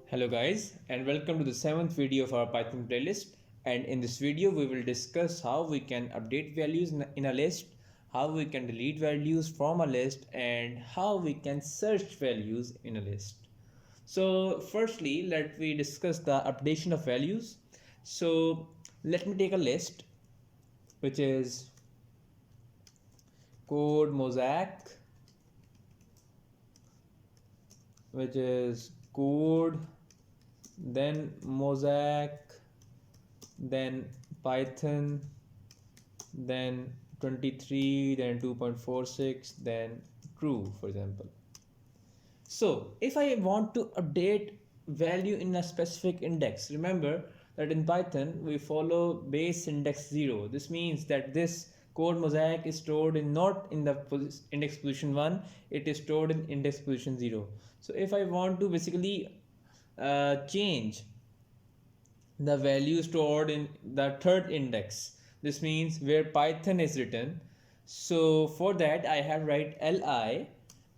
Hello guys, and welcome to the 7th video of our Python playlist. And in this video we will discuss how we can update values in a list, how we can delete values from a list, and how we can search values in a list. So firstly, let me discuss the updation of values. So let me take a list which is CODEMOSAIC, which is code, then mosaic, then Python, then 23, then 2.46, then true, for example. So if I want to update value in a specific index, remember that in Python we follow base index 0. This means that this CODEMOSAIC is stored in not in the index position 1, it is stored in index position 0. So if I want to basically change the value stored in the third index, this means where Python is written, so for that I have write li,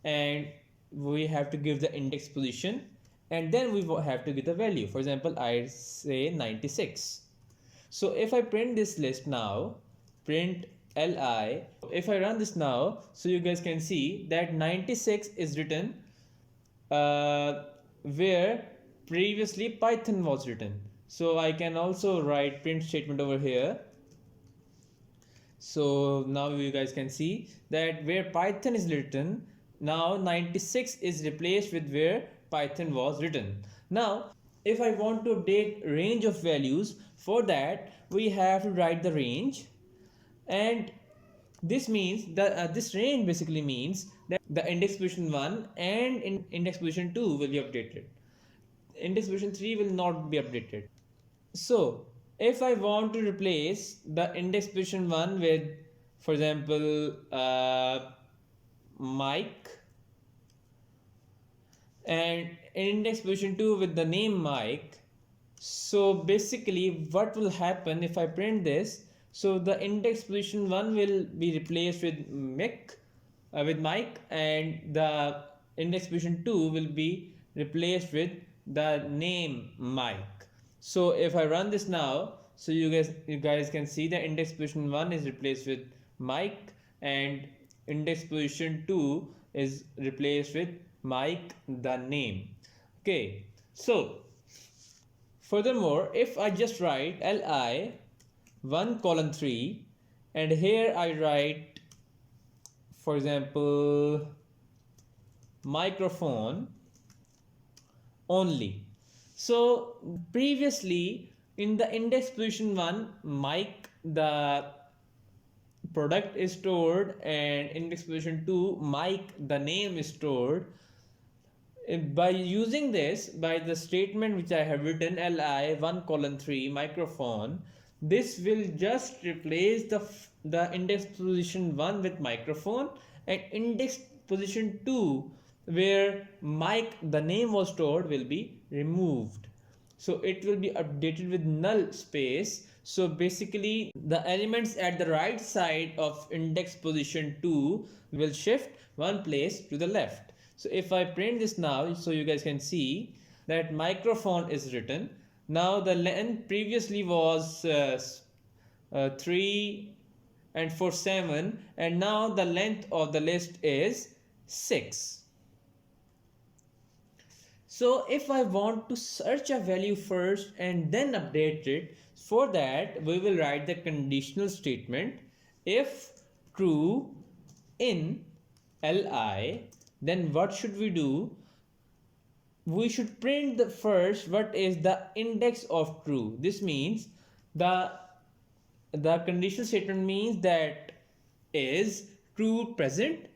and we have to give the index position, and then we have to give the value. For example, I say 96. So if I print this list now, print li, if I run this now, so you guys can see that 96 is written where previously Python was written. So I can also write print statement over here. So now you guys can see that where Python is written, now 96 is replaced with where Python was written. Now if I want to update range of values, for that we have to write the range, and this means that this range basically means that the index position 1 and index position 2 will be updated. Index position 3 will not be updated. So if I want to replace the index position 1 with, for example, Mike, and index position 2 with the name Mike, so basically what will happen if I print this? So the index position 1 will be replaced with Mike, and the index position 2 will be replaced with the name Mike. So if I run this now, so you guys can see the index position 1 is replaced with Mike, and index position 2 is replaced with Mike the name. Okay, so furthermore, if I just write li 1:3, and here I write, for example, microphone only. So previously in the index position 1, Mike the product is stored, and index position 2, Mike the name is stored. By using this, by the statement which I have written li 1:3 microphone, this will just replace the index position 1 with microphone, and index position 2 where Mike the name was stored will be removed. So it will be updated with null space. So basically the elements at the right side of index position 2 will shift one place to the left. So if I print this now, so you guys can see that microphone is written. Now the length previously was 3 and 4 7, and now the length of the list is 6. So if I want to search a value first and then update it, for that we will write the conditional statement if true in li, then what should we do? We should print the first what is the index of true. This means the conditional statement means that is true present.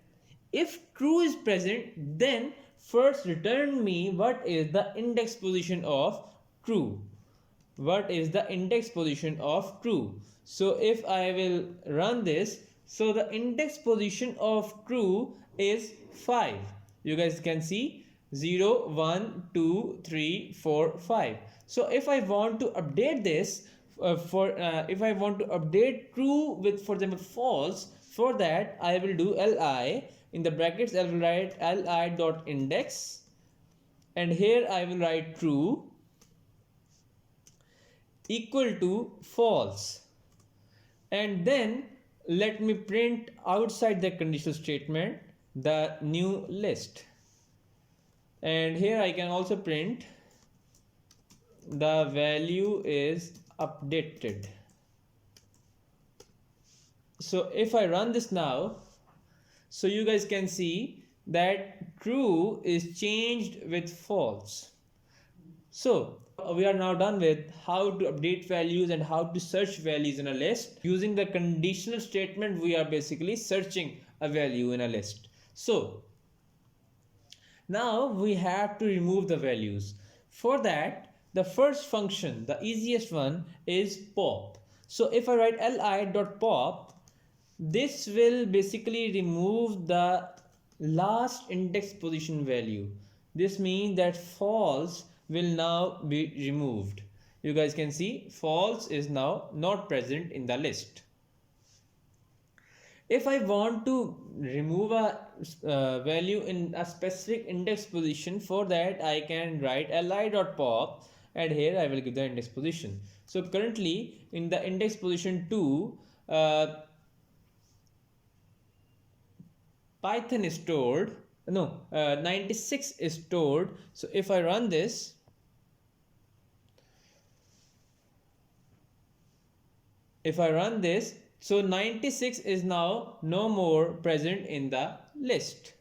If true is present, then first return me what is the index position of true. What is the index position of true? So if I will run this, so the index position of true is 5. You guys can see 0 1 2 3 4 5. So if I want to update this, if I want to update true with, for example, false, for that I will do li in the brackets. I will write li dot index and here I will write true equal to false, and then let me print outside the conditional statement the new list, and here I can also print the value is updated. So if I run this now, so you guys can see that true is changed with false. So we are now done with how to update values and how to search values in a list. Using the conditional statement, we are basically searching a value in a list. So now we have to remove the values. For that, the first function, the easiest one, is pop. So if I write li.pop, this will basically remove the last index position value. This means that false will now be removed. You guys can see false is now not present in the list. If I want to remove a value in a specific index position, for that I can write li.pop, and here I will give the index position. So currently in the index position 2, Python is stored, 96 is stored. So if I run this, so 96 is now no more present in the list.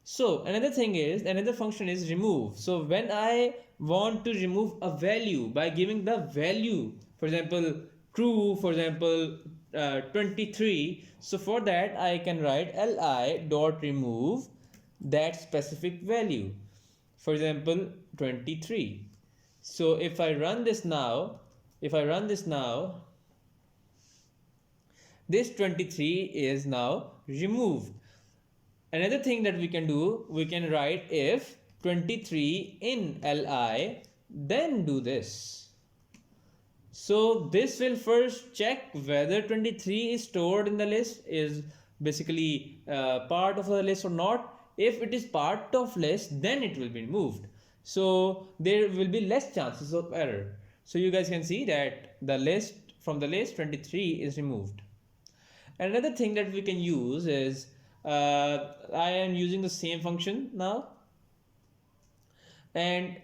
So another function is remove. So when I want to remove a value by giving the value, for example true, for example 23, so for that I can write li.remove that specific value, for example 23. So if I run this now, this 23 is now removed. Another thing that we can do, we can write if 23 in li, then do this. So this will first check whether 23 is stored in the list, is basically part of the list or not. If it is part of list, then it will be removed. So there will be less chances of error. So you guys can see that from the list 23 is removed. Another thing that we can use is I am using the same function now, and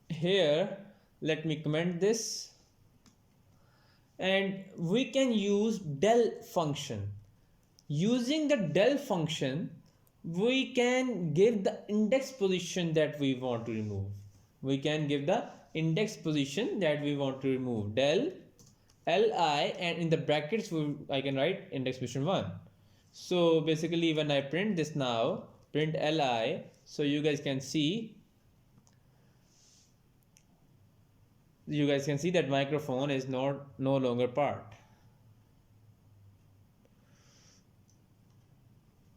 here let me comment this, and we can use del function. Using the del function, we can give the index position that we want to remove. Del li, and in the brackets I can write index position 1. So basically when I print this now, print li, so you guys can see that microphone is no longer part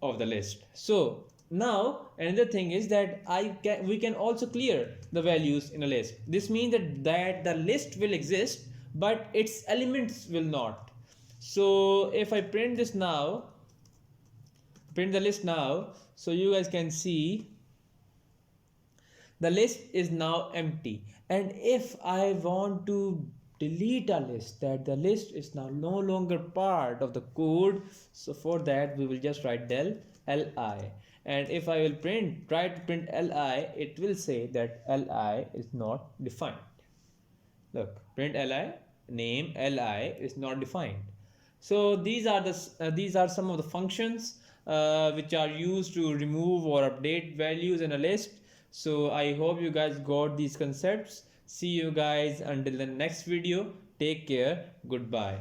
of the list. So now another thing is that we can also clear the values in a list. This means that the list will exist but its elements will not. So if I print the list now, so you guys can see the list is now empty. And if I want to delete a list, that the list is now no longer part of the code, so for that we will just write del li, and if I will try to print li, it will say that li is not defined. Look, print li, name li is not defined. So these are some of the functions which are used to remove or update values in a list. So I hope you guys got these concepts. See you guys until the next video. Take care. Goodbye.